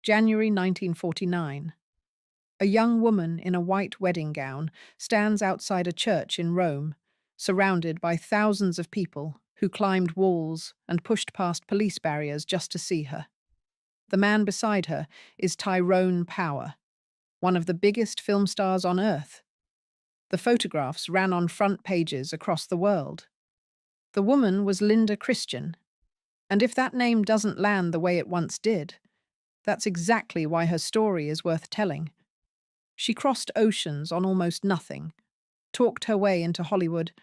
January 1949. A young woman in a white wedding gown stands outside a church in Rome, surrounded by thousands of people who climbed walls and pushed past police barriers just to see her. The man beside her is Tyrone Power, one of the biggest film stars on earth. The photographs ran on front pages across the world. The woman was Linda Christian, and if that name doesn't land the way it once did, that's exactly why her story is worth telling. She crossed oceans on almost nothing, talked her way into Hollywood,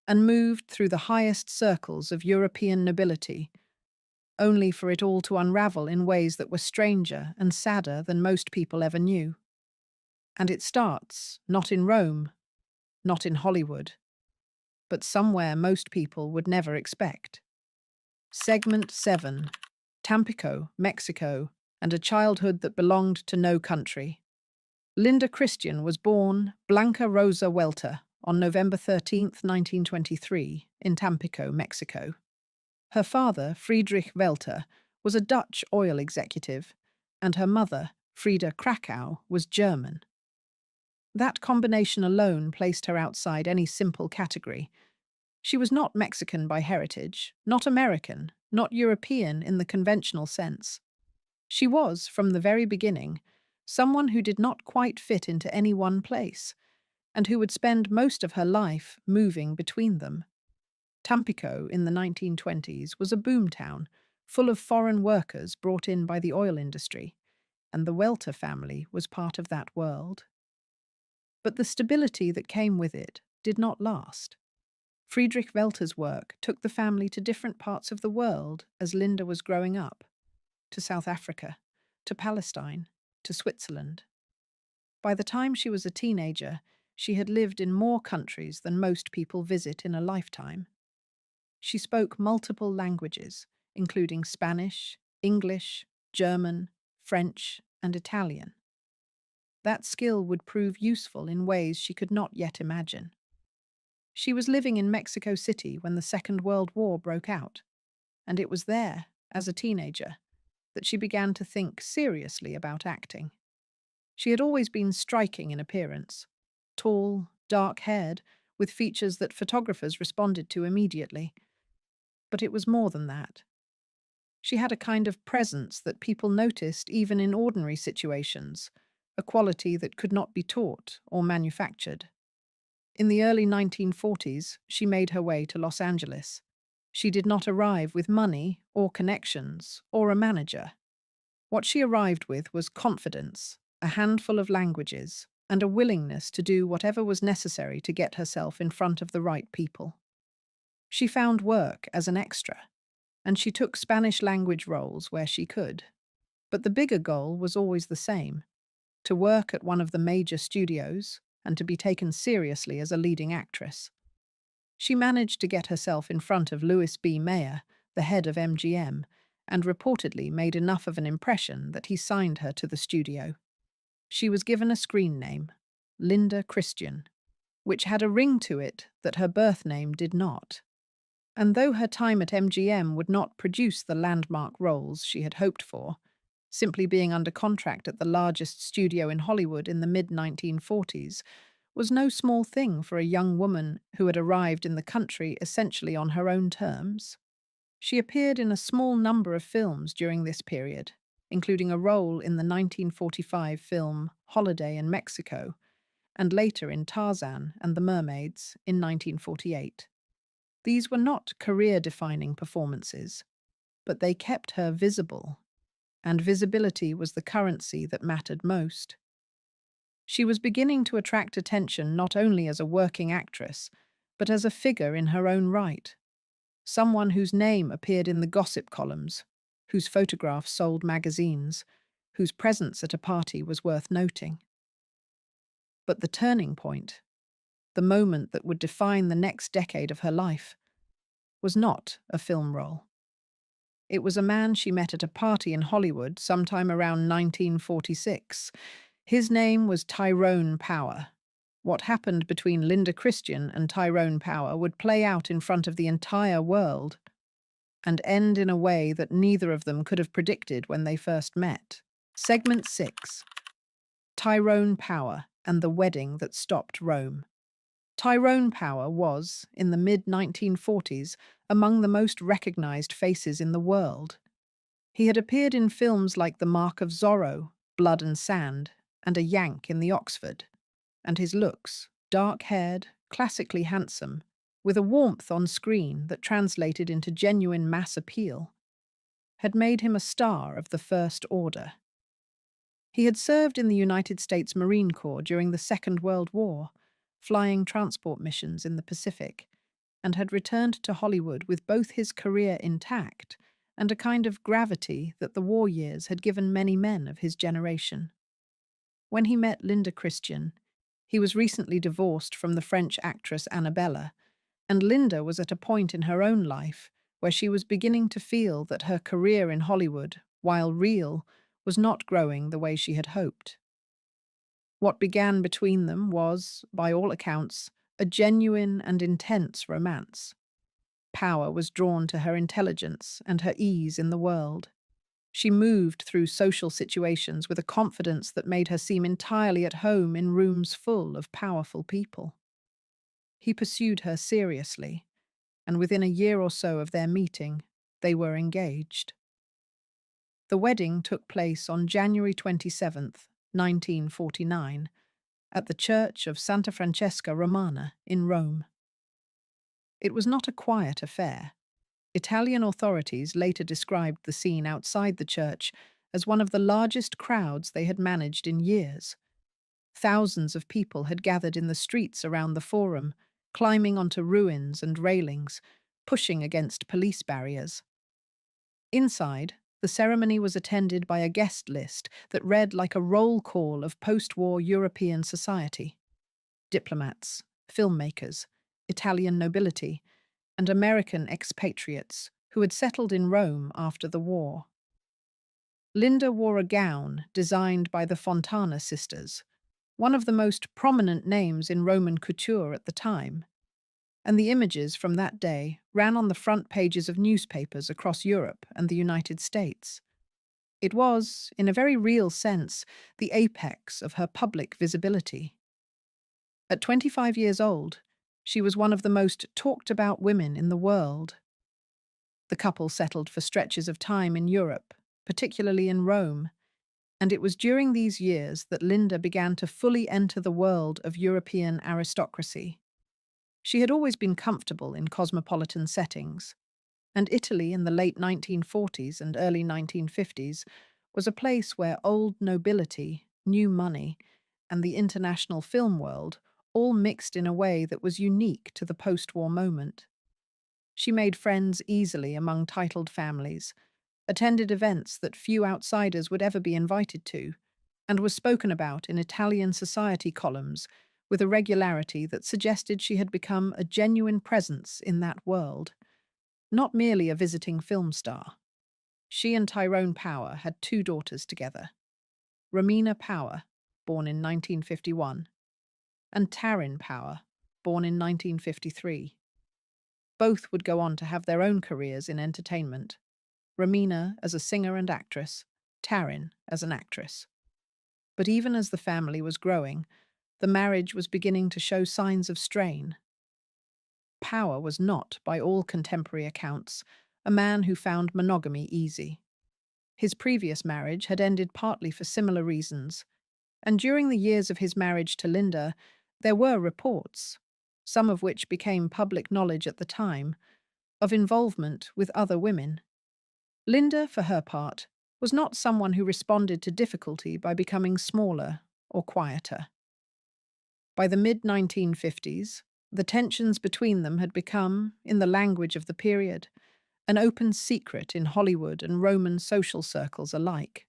and moved through the highest circles of European nobility, only for it all to unravel in ways that were stranger and sadder than most people ever knew. And it starts not in Rome, not in Hollywood, but somewhere most people would never expect. Segment 7. Tampico, Mexico, and a childhood that belonged to no country. Linda Christian was born Blanca Rosa Welter on November 13, 1923, in Tampico, Mexico. Her father, Friedrich Welter, was a Dutch oil executive, and her mother, Frieda Krakow, was German. That combination alone placed her outside any simple category. She was not Mexican by heritage, not American, not European in the conventional sense. She was, from the very beginning, someone who did not quite fit into any one place, and who would spend most of her life moving between them. Tampico in the 1920s was a boomtown, full of foreign workers brought in by the oil industry, and the Welter family was part of that world. But the stability that came with it did not last. Friedrich Welter's work took the family to different parts of the world as Linda was growing up, to South Africa, to Palestine, to Switzerland. By the time she was a teenager, she had lived in more countries than most people visit in a lifetime. She spoke multiple languages, including Spanish, English, German, French, and Italian. That skill would prove useful in ways she could not yet imagine. She was living in Mexico City when the Second World War broke out, and it was there, as a teenager, that she began to think seriously about acting. She had always been striking in appearance, tall, dark-haired, with features that photographers responded to immediately. But it was more than that. She had a kind of presence that people noticed even in ordinary situations, a quality that could not be taught or manufactured. In the early 1940s, she made her way to Los Angeles. She did not arrive with money or connections or a manager. What she arrived with was confidence, a handful of languages, and a willingness to do whatever was necessary to get herself in front of the right people. She found work as an extra, and she took Spanish language roles where she could. But the bigger goal was always the same: to work at one of the major studios and to be taken seriously as a leading actress. She managed to get herself in front of Louis B. Mayer, the head of MGM, and reportedly made enough of an impression that he signed her to the studio. She was given a screen name, Linda Christian, which had a ring to it that her birth name did not. And though her time at MGM would not produce the landmark roles she had hoped for, simply being under contract at the largest studio in Hollywood in the mid-1940s was no small thing for a young woman who had arrived in the country essentially on her own terms. She appeared in a small number of films during this period, including a role in the 1945 film Holiday in Mexico, and later in Tarzan and the Mermaids in 1948. These were not career-defining performances, but they kept her visible, and visibility was the currency that mattered most. She was beginning to attract attention not only as a working actress, but as a figure in her own right, someone whose name appeared in the gossip columns, whose photographs sold magazines, whose presence at a party was worth noting. But the turning point, the moment that would define the next decade of her life, was not a film role. It was a man she met at a party in Hollywood sometime around 1946. His name was Tyrone Power. What happened between Linda Christian and Tyrone Power would play out in front of the entire world and end in a way that neither of them could have predicted when they first met. Segment 6. Tyrone Power and the Wedding That Stopped Rome. Tyrone Power was, in the mid-1940s, among the most recognized faces in the world. He had appeared in films like The Mark of Zorro, Blood and Sand, and A Yank in the Oxford. And his looks, dark-haired, classically handsome, with a warmth on screen that translated into genuine mass appeal, had made him a star of the First Order. He had served in the United States Marine Corps during the Second World War, flying transport missions in the Pacific, and had returned to Hollywood with both his career intact and a kind of gravity that the war years had given many men of his generation. When he met Linda Christian, he was recently divorced from the French actress Annabella, and Linda was at a point in her own life where she was beginning to feel that her career in Hollywood, while real, was not growing the way she had hoped. What began between them was, by all accounts, a genuine and intense romance. Power was drawn to her intelligence and her ease in the world. She moved through social situations with a confidence that made her seem entirely at home in rooms full of powerful people. He pursued her seriously, and within a year or so of their meeting, they were engaged. The wedding took place on January 27th, 1949, at the Church of Santa Francesca Romana in Rome. It was not a quiet affair. Italian authorities later described the scene outside the church as one of the largest crowds they had managed in years. Thousands of people had gathered in the streets around the forum, climbing onto ruins and railings, pushing against police barriers. Inside, the ceremony was attended by a guest list that read like a roll call of post-war European society. Diplomats, filmmakers, Italian nobility, and American expatriates who had settled in Rome after the war. Linda wore a gown designed by the Fontana sisters, one of the most prominent names in Roman couture at the time, and the images from that day ran on the front pages of newspapers across Europe and the United States. It was, in a very real sense, the apex of her public visibility. At 25 years old, she was one of the most talked-about women in the world. The couple settled for stretches of time in Europe, particularly in Rome, and it was during these years that Linda began to fully enter the world of European aristocracy. She had always been comfortable in cosmopolitan settings, and Italy in the late 1940s and early 1950s was a place where old nobility, new money, and the international film world all mixed in a way that was unique to the post-war moment. She made friends easily among titled families, attended events that few outsiders would ever be invited to, and was spoken about in Italian society columns with a regularity that suggested she had become a genuine presence in that world, not merely a visiting film star. She and Tyrone Power had two daughters together, Romina Power, born in 1951, and Taryn Power, born in 1953. Both would go on to have their own careers in entertainment, Romina as a singer and actress, Taryn as an actress. But even as the family was growing, the marriage was beginning to show signs of strain. Power was not, by all contemporary accounts, a man who found monogamy easy. His previous marriage had ended partly for similar reasons, and during the years of his marriage to Linda, there were reports, some of which became public knowledge at the time, of involvement with other women. Linda, for her part, was not someone who responded to difficulty by becoming smaller or quieter. By the mid-1950s, the tensions between them had become, in the language of the period, an open secret in Hollywood and Roman social circles alike.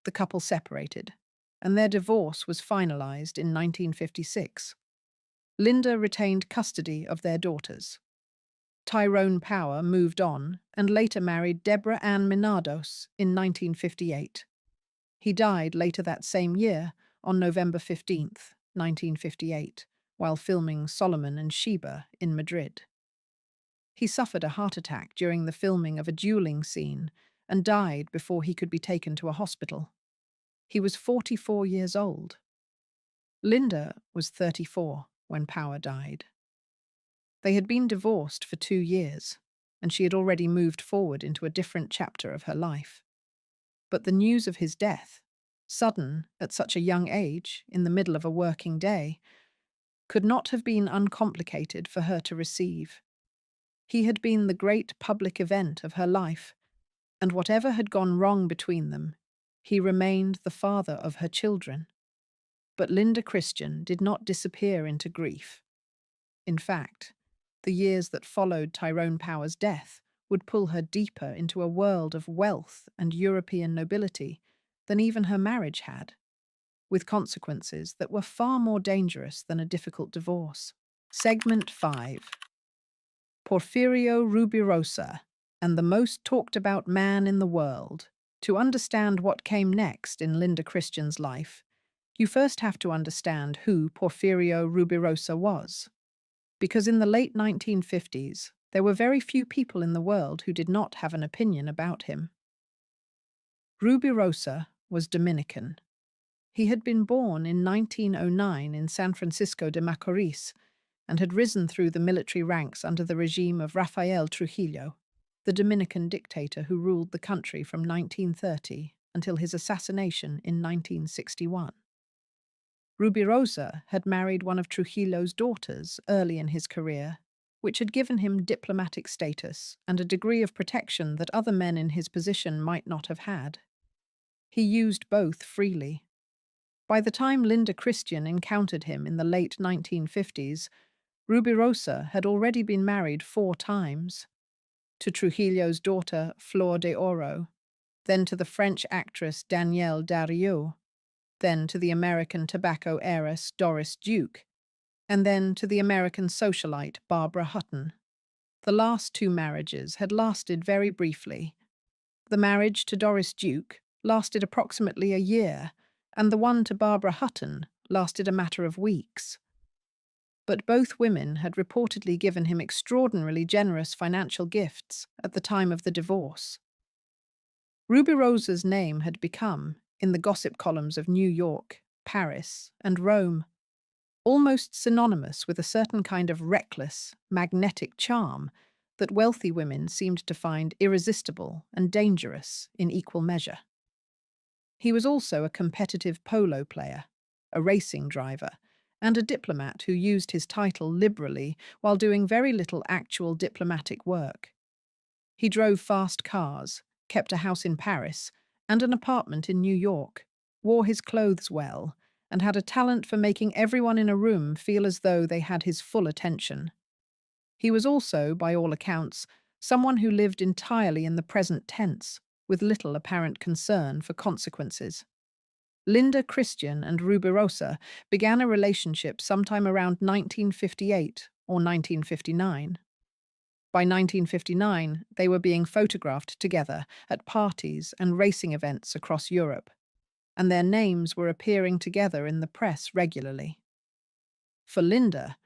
The couple separated, and their divorce was finalized in 1956. Linda retained custody of their daughters. Tyrone Power moved on and later married Deborah Ann Minados in 1958. He died later that same year, on November 15th, 1958, while filming Solomon and Sheba in Madrid. He suffered a heart attack during the filming of a dueling scene and died before he could be taken to a hospital. He was 44 years old. Linda was 34 when Power died. They had been divorced for 2 years, and she had already moved forward into a different chapter of her life. But the news of his death, sudden at such a young age, in the middle of a working day, could not have been uncomplicated for her to receive. He had been the great public event of her life, and whatever had gone wrong between them, he remained the father of her children. But Linda Christian did not disappear into grief. In fact, the years that followed Tyrone Power's death would pull her deeper into a world of wealth and European nobility than even her marriage had, with consequences that were far more dangerous than a difficult divorce. Segment 5. Porfirio Rubirosa and the most talked about man in the world. To understand what came next in Linda Christian's life, you first have to understand who Porfirio Rubirosa was. Because in the late 1950s, there were very few people in the world who did not have an opinion about him. Rubirosa was Dominican. He had been born in 1909 in San Francisco de Macorís and had risen through the military ranks under the regime of Rafael Trujillo, the Dominican dictator who ruled the country from 1930 until his assassination in 1961. Rubirosa had married one of Trujillo's daughters early in his career, which had given him diplomatic status and a degree of protection that other men in his position might not have had. He used both freely. By the time Linda Christian encountered him in the late 1950s, Rubirosa had already been married 4 times. To Trujillo's daughter, Flor de Oro, then to the French actress Danielle Darrieux, then to the American tobacco heiress Doris Duke, and then to the American socialite Barbara Hutton. The last 2 marriages had lasted very briefly. The marriage to Doris Duke lasted approximately a year, and the one to Barbara Hutton lasted a matter of weeks. But both women had reportedly given him extraordinarily generous financial gifts at the time of the divorce. Rubirosa's name had become, in the gossip columns of New York, Paris, and Rome, almost synonymous with a certain kind of reckless, magnetic charm that wealthy women seemed to find irresistible and dangerous in equal measure. He was also a competitive polo player, a racing driver, and a diplomat who used his title liberally while doing very little actual diplomatic work. He drove fast cars, kept a house in Paris, and an apartment in New York, wore his clothes well, and had a talent for making everyone in a room feel as though they had his full attention. He was also, by all accounts, someone who lived entirely in the present tense, with little apparent concern for consequences. Linda Christian and Rubirosa began a relationship sometime around 1958 or 1959. By 1959, they were being photographed together at parties and racing events across Europe, and their names were appearing together in the press regularly. For Linda,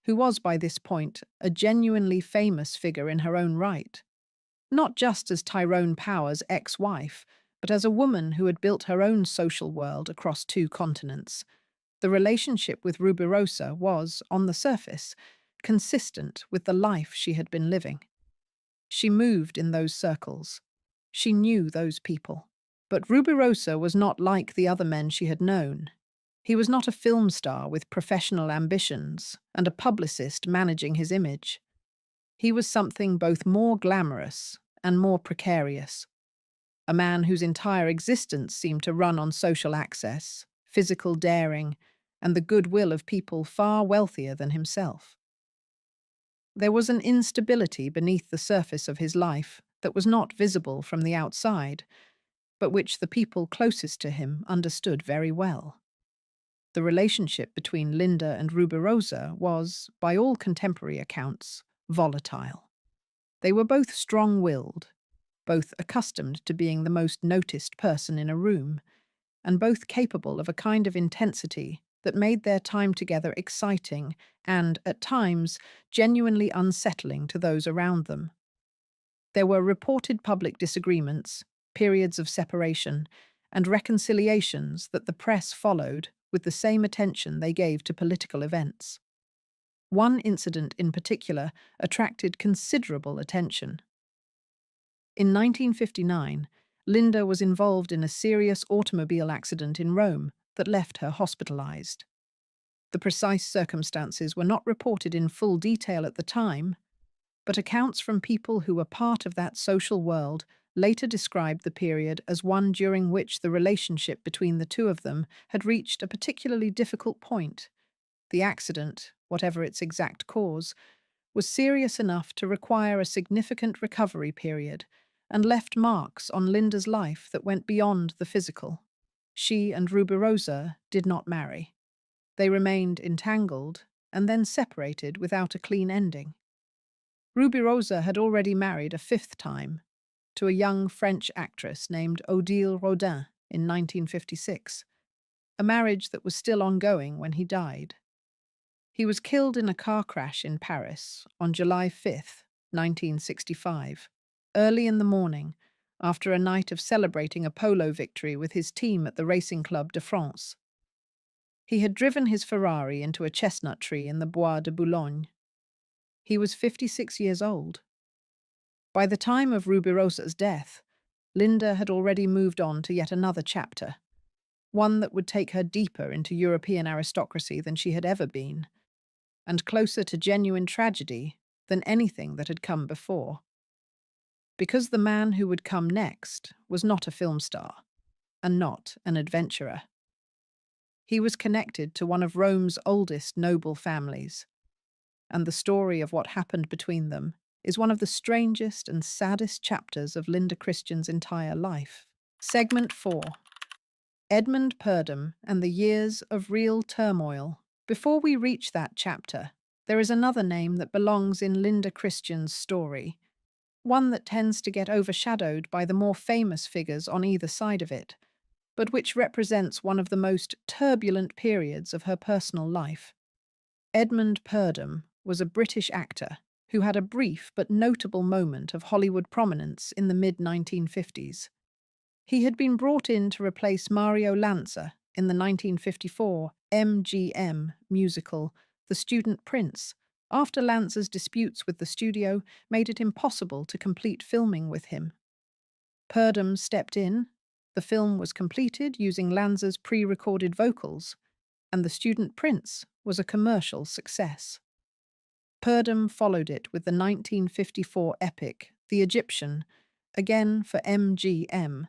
who was by this point a genuinely famous figure in her own right, not just as Tyrone Power's ex-wife, but as a woman who had built her own social world across 2 continents, the relationship with Rubirosa was, on the surface, consistent with the life she had been living. She moved in those circles. She knew those people. But Rubirosa was not like the other men she had known. He was not a film star with professional ambitions and a publicist managing his image. He was something both more glamorous and more precarious. A man whose entire existence seemed to run on social access, physical daring, and the goodwill of people far wealthier than himself. There was an instability beneath the surface of his life that was not visible from the outside, but which the people closest to him understood very well. The relationship between Linda and Rubirosa was, by all contemporary accounts, volatile. They were both strong-willed, both accustomed to being the most noticed person in a room, and both capable of a kind of intensity that made their time together exciting and, at times, genuinely unsettling to those around them. There were reported public disagreements, periods of separation, and reconciliations that the press followed with the same attention they gave to political events. One incident in particular attracted considerable attention. In 1959, Linda was involved in a serious automobile accident in Rome that left her hospitalized. The precise circumstances were not reported in full detail at the time, but accounts from people who were part of that social world later described the period as one during which the relationship between the two of them had reached a particularly difficult point. The accident, whatever its exact cause, was serious enough to require a significant recovery period and left marks on Linda's life that went beyond the physical. She and Rubirosa did not marry. They remained entangled and then separated without a clean ending. Rubirosa had already married a fifth time, to a young French actress named Odile Rodin in 1956, a marriage that was still ongoing when he died. He was killed in a car crash in Paris on July 5, 1965, early in the morning, after a night of celebrating a polo victory with his team at the Racing Club de France. He had driven his Ferrari into a chestnut tree in the Bois de Boulogne. He was 56 years old. By the time of Rubirosa's death, Linda had already moved on to yet another chapter, one that would take her deeper into European aristocracy than she had ever been, and closer to genuine tragedy than anything that had come before. Because the man who would come next was not a film star, and not an adventurer. He was connected to one of Rome's oldest noble families, and the story of what happened between them is one of the strangest and saddest chapters of Linda Christian's entire life. Segment 4. Edmund Purdom and the Years of Real Turmoil. Before we reach that chapter, there is another name that belongs in Linda Christian's story, one that tends to get overshadowed by the more famous figures on either side of it, but which represents one of the most turbulent periods of her personal life. Edmund Purdom was a British actor who had a brief but notable moment of Hollywood prominence in the mid-1950s. He had been brought in to replace Mario Lanza in the 1954 MGM musical The Student Prince, after Lanza's disputes with the studio made it impossible to complete filming with him. Purdom stepped in, the film was completed using Lanza's pre-recorded vocals, and The Student Prince was a commercial success. Purdom followed it with the 1954 epic The Egyptian, again for MGM,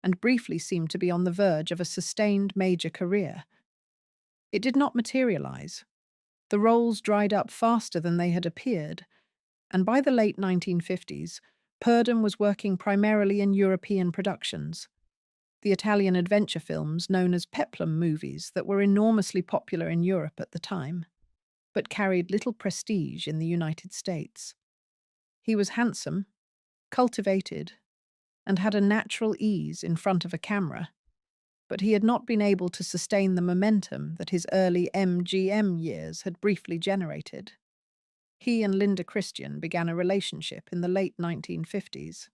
and briefly seemed to be on the verge of a sustained major career. It did not materialize. The roles dried up faster than they had appeared, and by the late 1950s, Purdom was working primarily in European productions, the Italian adventure films known as peplum movies that were enormously popular in Europe at the time, but carried little prestige in the United States. He was handsome, cultivated, and had a natural ease in front of a camera, but he had not been able to sustain the momentum that his early MGM years had briefly generated. He and Linda Christian began a relationship in the late 1950s,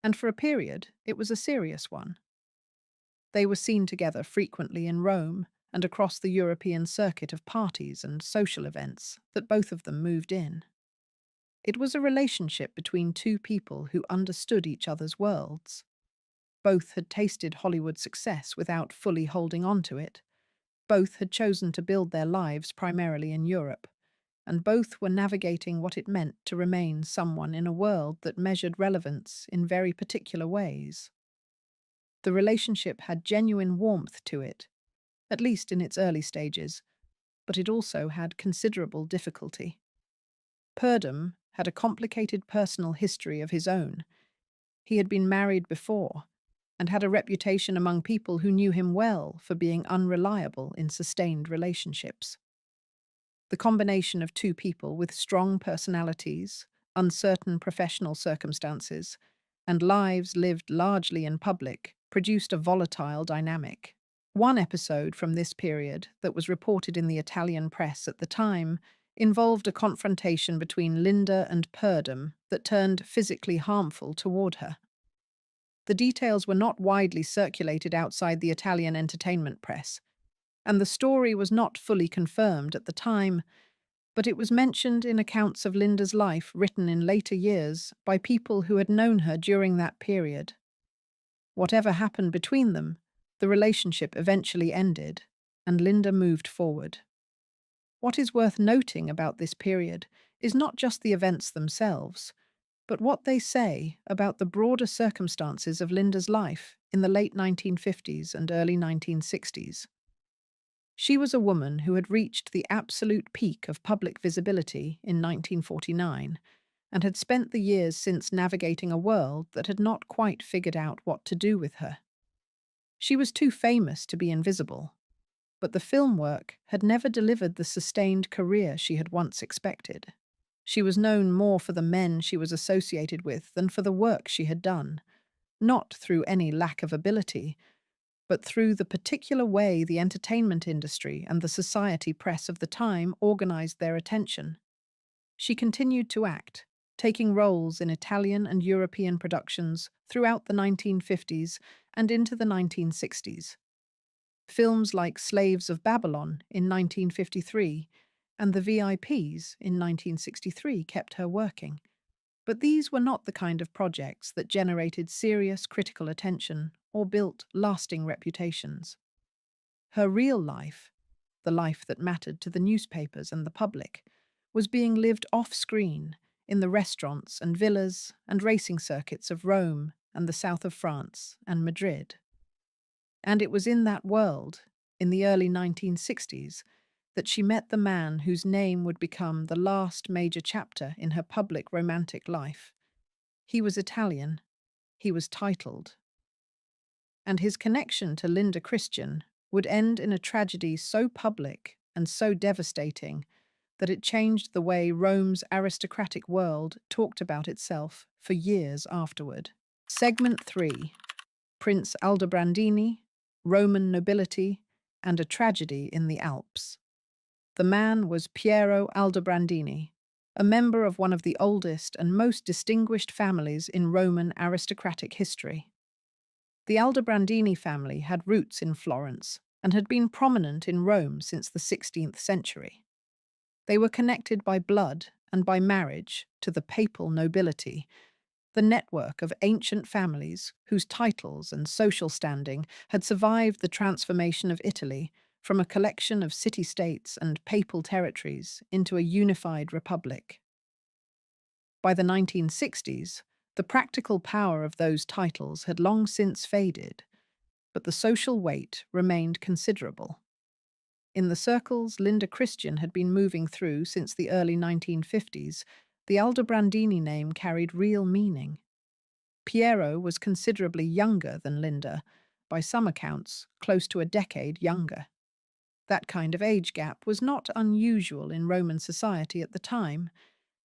and for a period it was a serious one. They were seen together frequently in Rome and across the European circuit of parties and social events that both of them moved in. It was a relationship between two people who understood each other's worlds. Both had tasted Hollywood success without fully holding on to it. Both had chosen to build their lives primarily in Europe, and both were navigating what it meant to remain someone in a world that measured relevance in very particular ways. The relationship had genuine warmth to it, at least in its early stages, but it also had considerable difficulty. Purdom had a complicated personal history of his own. He had been married before, and had a reputation among people who knew him well for being unreliable in sustained relationships. The combination of two people with strong personalities, uncertain professional circumstances, and lives lived largely in public produced a volatile dynamic. One episode from this period that was reported in the Italian press at the time involved a confrontation between Linda and Purdom that turned physically harmful toward her. The details were not widely circulated outside the Italian entertainment press, and the story was not fully confirmed at the time, but it was mentioned in accounts of Linda's life written in later years by people who had known her during that period. Whatever happened between them, the relationship eventually ended, and Linda moved forward. What is worth noting about this period is not just the events themselves, but what they say about the broader circumstances of Linda's life in the late 1950s and early 1960s. She was a woman who had reached the absolute peak of public visibility in 1949 and had spent the years since navigating a world that had not quite figured out what to do with her. She was too famous to be invisible, but the film work had never delivered the sustained career she had once expected. She was known more for the men she was associated with than for the work she had done, not through any lack of ability, but through the particular way the entertainment industry and the society press of the time organized their attention. She continued to act, taking roles in Italian and European productions throughout the 1950s and into the 1960s. Films like Slaves of Babylon in 1953 and The VIPs in 1963 kept her working. But these were not the kind of projects that generated serious critical attention or built lasting reputations. Her real life, the life that mattered to the newspapers and the public, was being lived off-screen in the restaurants and villas and racing circuits of Rome and the south of France and Madrid. And it was in that world, in the early 1960s, that she met the man whose name would become the last major chapter in her public romantic life. He was Italian, he was titled, and his connection to Linda Christian would end in a tragedy so public and so devastating that it changed the way Rome's aristocratic world talked about itself for years afterward. Segment 3. Prince Aldobrandini, Roman Nobility, and a Tragedy in the Alps. The man was Piero Aldobrandini, a member of one of the oldest and most distinguished families in Roman aristocratic history. The Aldobrandini family had roots in Florence and had been prominent in Rome since the 16th century. They were connected by blood and by marriage to the papal nobility, the network of ancient families whose titles and social standing had survived the transformation of Italy from a collection of city-states and papal territories into a unified republic. By the 1960s, the practical power of those titles had long since faded, but the social weight remained considerable. In the circles Linda Christian had been moving through since the early 1950s, the Aldobrandini name carried real meaning. Piero was considerably younger than Linda, by some accounts, close to a decade younger. That kind of age gap was not unusual in Roman society at the time,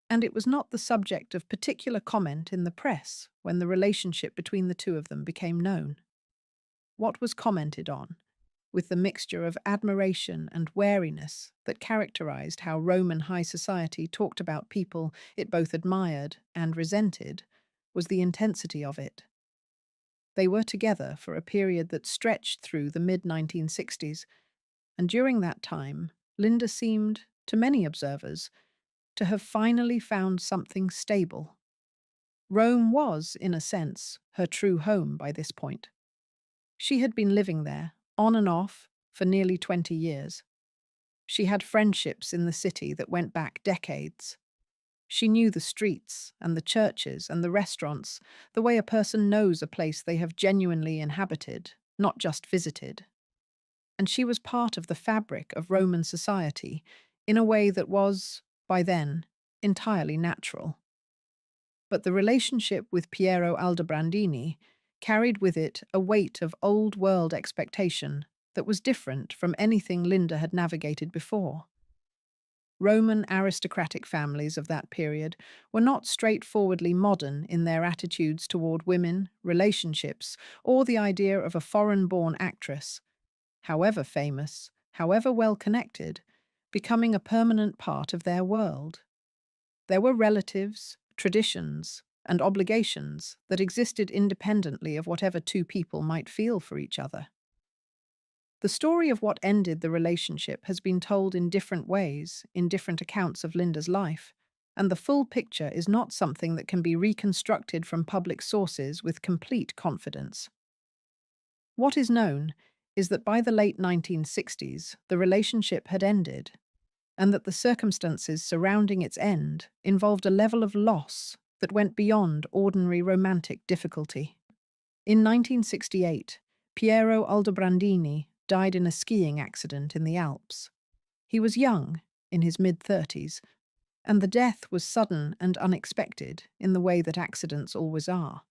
and it was not the subject of particular comment in the press when the relationship between the two of them became known. What was commented on, with the mixture of admiration and wariness that characterized how Roman high society talked about people it both admired and resented, was the intensity of it. They were together for a period that stretched through the mid-1960s, and during that time, Linda seemed, to many observers, to have finally found something stable. Rome was, in a sense, her true home by this point. She had been living there, on and off, for nearly 20 years. She had friendships in the city that went back decades. She knew the streets and the churches and the restaurants the way a person knows a place they have genuinely inhabited, not just visited. And she was part of the fabric of Roman society in a way that was, by then, entirely natural. But the relationship with Piero Aldobrandini carried with it a weight of old-world expectation that was different from anything Linda had navigated before. Roman aristocratic families of that period were not straightforwardly modern in their attitudes toward women, relationships, or the idea of a foreign-born actress, however famous, however well-connected, becoming a permanent part of their world. There were relatives, traditions, and obligations that existed independently of whatever two people might feel for each other. The story of what ended the relationship has been told in different ways in different accounts of Linda's life, and the full picture is not something that can be reconstructed from public sources with complete confidence. What is known is that by the late 1960s, the relationship had ended, and that the circumstances surrounding its end involved a level of loss that went beyond ordinary romantic difficulty. In 1968, Piero Aldobrandini died in a skiing accident in the Alps. He was young, in his mid-30s, and the death was sudden and unexpected in the way that accidents always are.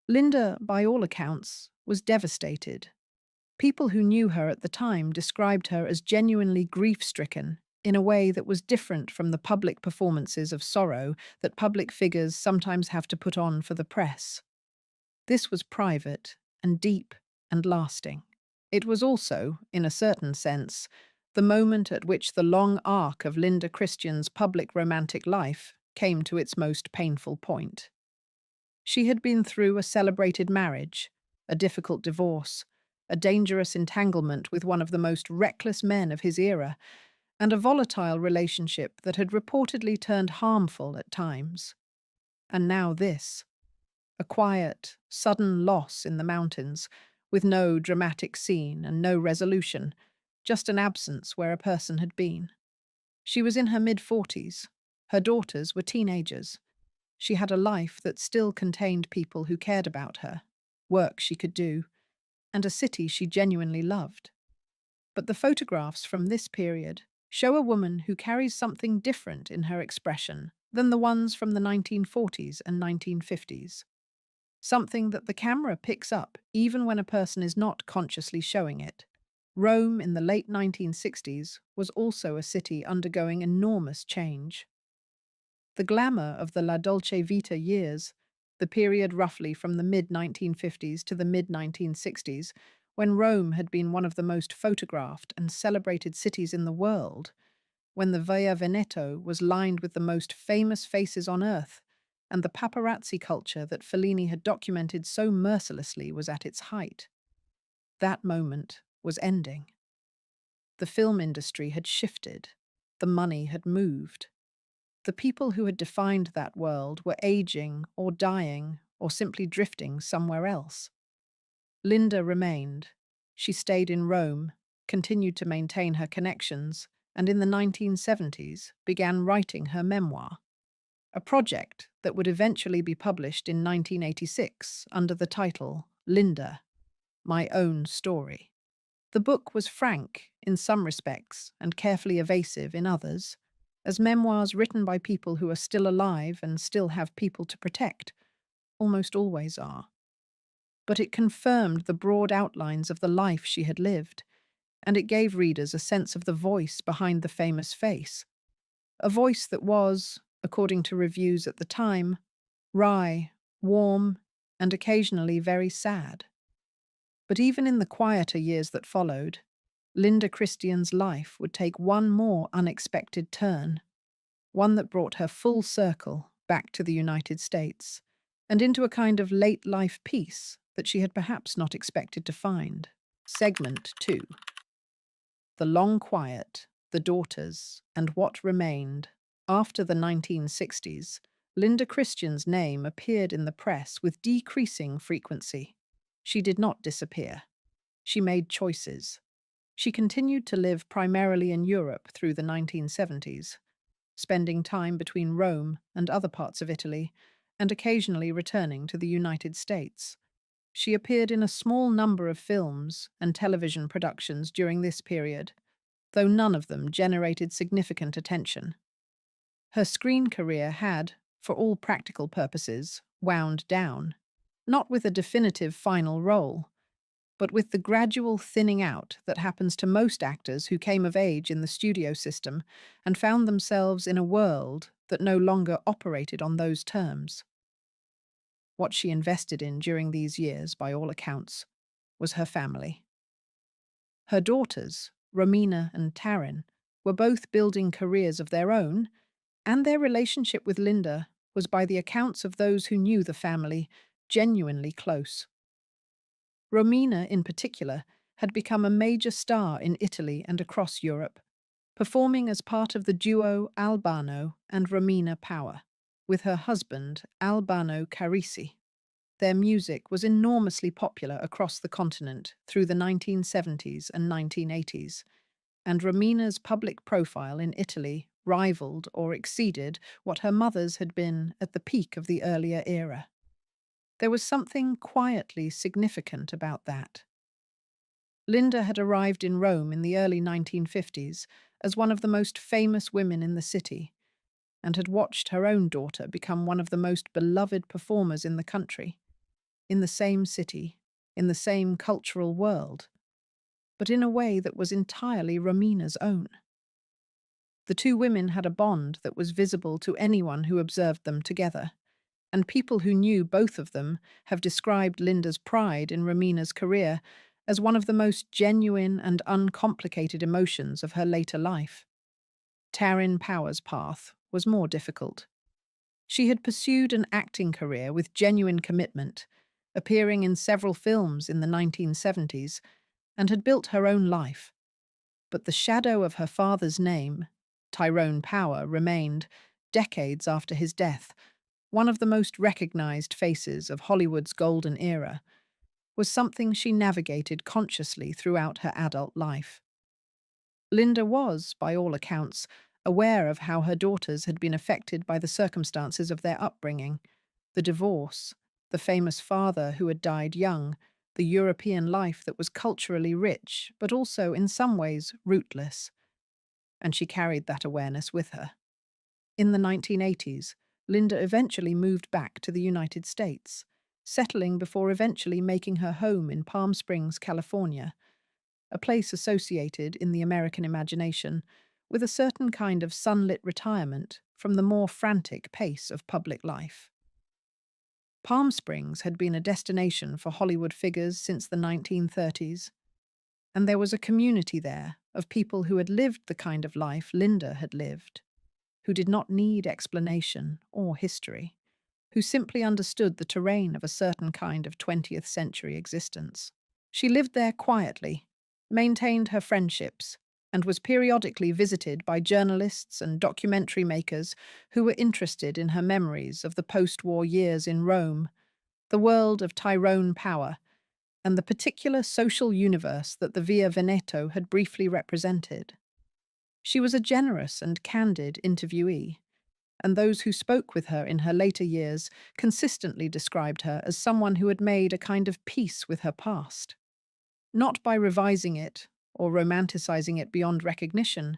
Linda, by all accounts, was devastated. People who knew her at the time described her as genuinely grief-stricken in a way that was different from the public performances of sorrow that public figures sometimes have to put on for the press. This was private and deep and lasting. It was also, in a certain sense, the moment at which the long arc of Linda Christian's public romantic life came to its most painful point. She had been through a celebrated marriage, a difficult divorce, a dangerous entanglement with one of the most reckless men of his era, and a volatile relationship that had reportedly turned harmful at times. And now this, a quiet, sudden loss in the mountains, with no dramatic scene and no resolution, just an absence where a person had been. She was in her mid-40s. Her daughters were teenagers. She had a life that still contained people who cared about her, work she could do, and a city she genuinely loved. But the photographs from this period show a woman who carries something different in her expression than the ones from the 1940s and 1950s. Something that the camera picks up even when a person is not consciously showing it. Rome in the late 1960s was also a city undergoing enormous change. The glamour of the La Dolce Vita years, the period roughly from the mid-1950s to the mid-1960s, when Rome had been one of the most photographed and celebrated cities in the world, when the Via Veneto was lined with the most famous faces on earth, and the paparazzi culture that Fellini had documented so mercilessly was at its height. That moment was ending. The film industry had shifted. The money had moved. The people who had defined that world were aging or dying or simply drifting somewhere else. Linda remained. She stayed in Rome, continued to maintain her connections, and in the 1970s began writing her memoir, a project that would eventually be published in 1986 under the title Linda, My Own Story. The book was frank in some respects and carefully evasive in others, as memoirs written by people who are still alive and still have people to protect almost always are. But it confirmed the broad outlines of the life she had lived, and it gave readers a sense of the voice behind the famous face, a voice that was, according to reviews at the time, wry, warm, and occasionally very sad. But even in the quieter years that followed, Linda Christian's life would take one more unexpected turn, one that brought her full circle back to the United States, and into a kind of late-life peace that she had perhaps not expected to find. Segment 2. The Long Quiet, The Daughters, and What Remained. After the 1960s, Linda Christian's name appeared in the press with decreasing frequency. She did not disappear. She made choices. She continued to live primarily in Europe through the 1970s, spending time between Rome and other parts of Italy, and occasionally returning to the United States. She appeared in a small number of films and television productions during this period, though none of them generated significant attention. Her screen career had, for all practical purposes, wound down, not with a definitive final role, but with the gradual thinning out that happens to most actors who came of age in the studio system and found themselves in a world that no longer operated on those terms. What she invested in during these years, by all accounts, was her family. Her daughters, Romina and Taryn, were both building careers of their own, and their relationship with Linda was by the accounts of those who knew the family, genuinely close. Romina, in particular, had become a major star in Italy and across Europe, performing as part of the duo Albano and Romina Power, with her husband, Albano Carisi. Their music was enormously popular across the continent through the 1970s and 1980s, and Romina's public profile in Italy rivaled or exceeded what her mother's had been at the peak of the earlier era. There was something quietly significant about that. Linda had arrived in Rome in the early 1950s as one of the most famous women in the city and had watched her own daughter become one of the most beloved performers in the country, in the same city, in the same cultural world, but in a way that was entirely Romina's own. The two women had a bond that was visible to anyone who observed them together, and people who knew both of them have described Linda's pride in Romina's career as one of the most genuine and uncomplicated emotions of her later life. Taryn Power's path was more difficult. She had pursued an acting career with genuine commitment, appearing in several films in the 1970s, and had built her own life. But the shadow of her father's name, Tyrone Power, remained, decades after his death, one of the most recognized faces of Hollywood's golden era, was something she navigated consciously throughout her adult life. Linda was, by all accounts, aware of how her daughters had been affected by the circumstances of their upbringing, the divorce, the famous father who had died young, the European life that was culturally rich, but also in some ways rootless. And she carried that awareness with her. In the 1980s, Linda eventually moved back to the United States, settling before eventually making her home in Palm Springs, California, a place associated in the American imagination with a certain kind of sunlit retirement from the more frantic pace of public life. Palm Springs had been a destination for Hollywood figures since the 1930s, and there was a community there of people who had lived the kind of life Linda had lived, who did not need explanation or history, who simply understood the terrain of a certain kind of 20th century existence. She lived there quietly, maintained her friendships, and was periodically visited by journalists and documentary makers who were interested in her memories of the post-war years in Rome, the world of Tyrone Power, and the particular social universe that the Via Veneto had briefly represented. She was a generous and candid interviewee, and those who spoke with her in her later years consistently described her as someone who had made a kind of peace with her past. Not by revising it or romanticizing it beyond recognition,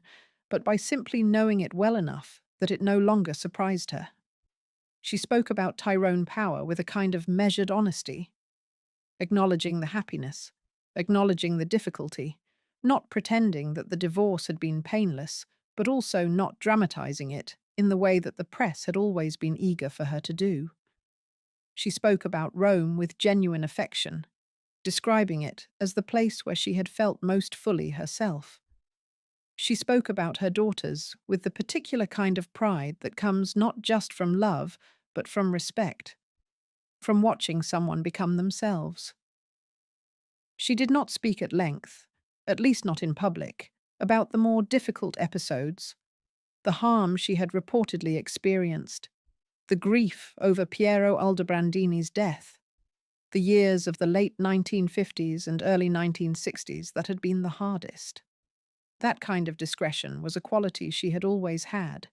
but by simply knowing it well enough that it no longer surprised her. She spoke about Tyrone Power with a kind of measured honesty, acknowledging the happiness, acknowledging the difficulty, not pretending that the divorce had been painless, but also not dramatizing it in the way that the press had always been eager for her to do. She spoke about Rome with genuine affection, describing it as the place where she had felt most fully herself. She spoke about her daughters with the particular kind of pride that comes not just from love, but from respect, from watching someone become themselves. She did not speak at length, at least not in public, about the more difficult episodes, the harm she had reportedly experienced, the grief over Piero Aldobrandini's death, the years of the late 1950s and early 1960s that had been the hardest. That kind of discretion was a quality she had always had,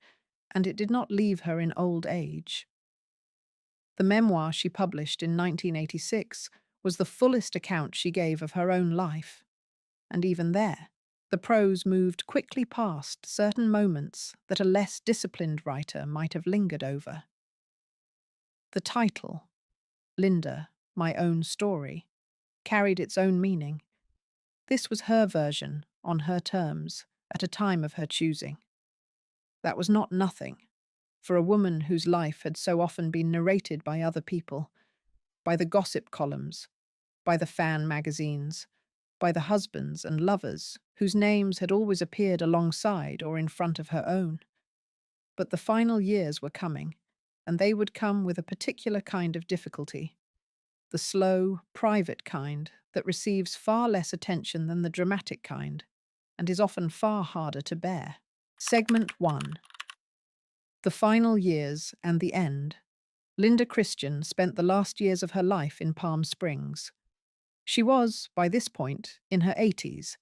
and it did not leave her in old age. The memoir she published in 1986 was the fullest account she gave of her own life, and even there, the prose moved quickly past certain moments that a less disciplined writer might have lingered over. The title, Linda, My Own Story, carried its own meaning. This was her version, on her terms, at a time of her choosing. That was not nothing, for a woman whose life had so often been narrated by other people, by the gossip columns, by the fan magazines, by the husbands and lovers whose names had always appeared alongside or in front of her own. But the final years were coming, and they would come with a particular kind of difficulty, the slow, private kind that receives far less attention than the dramatic kind and is often far harder to bear. Segment 1. The Final Years and the End. Linda Christian spent the last years of her life in Palm Springs. She was, by this point, in her 80s,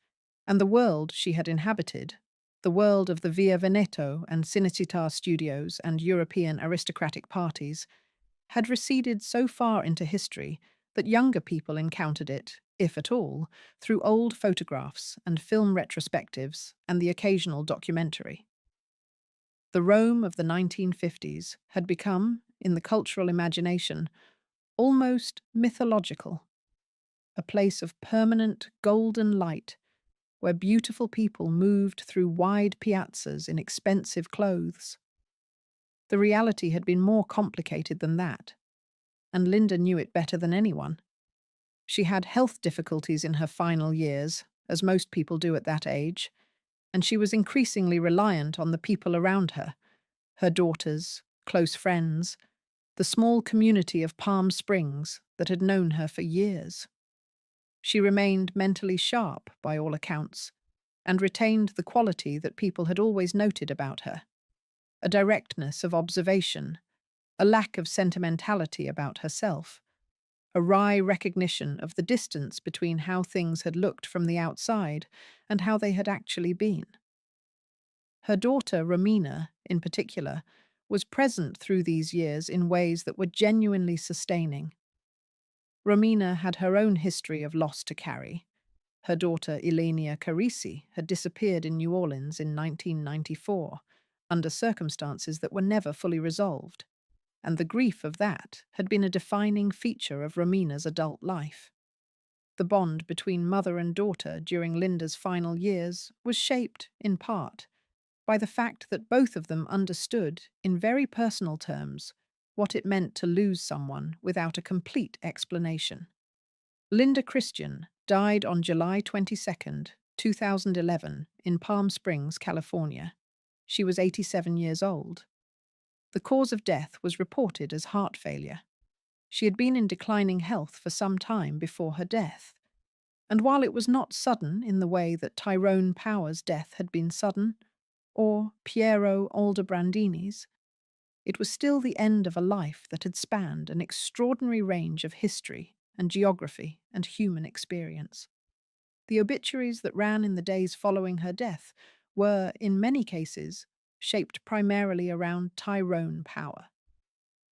and the world she had inhabited, the world of the Via Veneto and Cinecittà studios and European aristocratic parties, had receded so far into history that younger people encountered it, if at all, through old photographs and film retrospectives and the occasional documentary. The Rome of the 1950s had become, in the cultural imagination, almost mythological, a place of permanent golden light where beautiful people moved through wide piazzas in expensive clothes. The reality had been more complicated than that, and Linda knew it better than anyone. She had health difficulties in her final years, as most people do at that age, and she was increasingly reliant on the people around her, her daughters, close friends, the small community of Palm Springs that had known her for years. She remained mentally sharp, by all accounts, and retained the quality that people had always noted about her: a directness of observation, a lack of sentimentality about herself, a wry recognition of the distance between how things had looked from the outside and how they had actually been. Her daughter, Romina, in particular, was present through these years in ways that were genuinely sustaining. Romina had her own history of loss to carry. Her daughter, Elenia Carisi, had disappeared in New Orleans in 1994, under circumstances that were never fully resolved, and the grief of that had been a defining feature of Romina's adult life. The bond between mother and daughter during Linda's final years was shaped, in part, by the fact that both of them understood, in very personal terms, what it meant to lose someone without a complete explanation. Linda Christian died on July 22nd, 2011, in Palm Springs, California. She was 87 years old. The cause of death was reported as heart failure. She had been in declining health for some time before her death, and while it was not sudden in the way that Tyrone Power's death had been sudden, or Piero Aldobrandini's, it was still the end of a life that had spanned an extraordinary range of history and geography and human experience. The obituaries that ran in the days following her death were, in many cases, shaped primarily around Tyrone Power,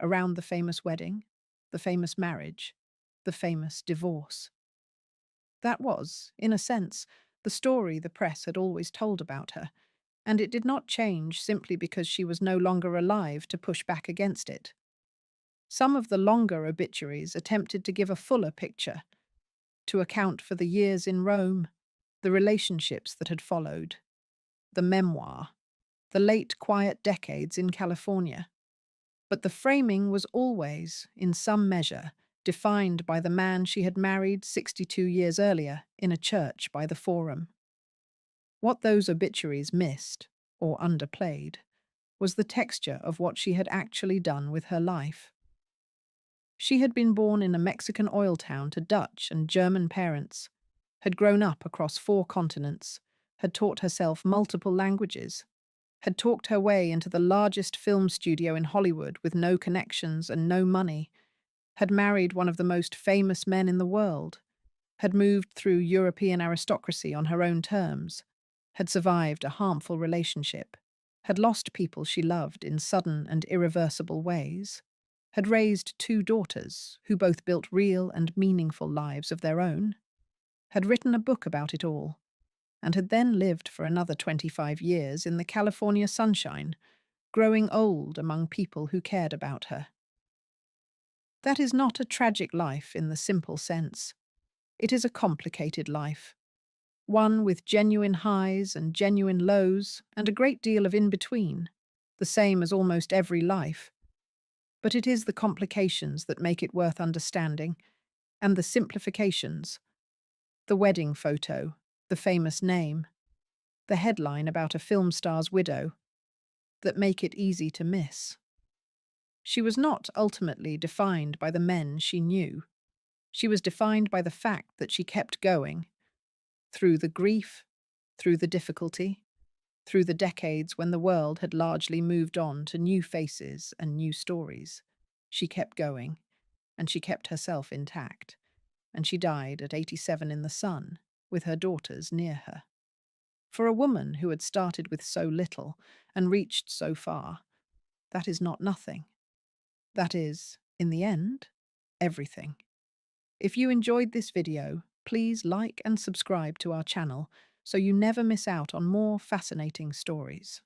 around the famous wedding, the famous marriage, the famous divorce. That was, in a sense, the story the press had always told about her, and it did not change simply because she was no longer alive to push back against it. Some of the longer obituaries attempted to give a fuller picture, to account for the years in Rome, the relationships that had followed, the memoir, the late quiet decades in California. But the framing was always, in some measure, defined by the man she had married 62 years earlier in a church by the Forum. What those obituaries missed, or underplayed, was the texture of what she had actually done with her life. She had been born in a Mexican oil town to Dutch and German parents, had grown up across 4 continents, had taught herself multiple languages, had talked her way into the largest film studio in Hollywood with no connections and no money, had married one of the most famous men in the world, had moved through European aristocracy on her own terms, had survived a harmful relationship, had lost people she loved in sudden and irreversible ways, had raised 2 daughters who both built real and meaningful lives of their own, had written a book about it all, and had then lived for another 25 years in the California sunshine, growing old among people who cared about her. That is not a tragic life in the simple sense. It is a complicated life, one with genuine highs and genuine lows and a great deal of in-between, the same as almost every life. But it is the complications that make it worth understanding, and the simplifications. The wedding photo, the famous name, the headline about a film star's widow, that make it easy to miss. She was not ultimately defined by the men she knew. She was defined by the fact that she kept going, through the grief, through the difficulty, through the decades when the world had largely moved on to new faces and new stories. She kept going, and she kept herself intact, and she died at 87 in the sun, with her daughters near her. For a woman who had started with so little and reached so far, that is not nothing. That is, in the end, everything. If you enjoyed this video, please like and subscribe to our channel so you never miss out on more fascinating stories.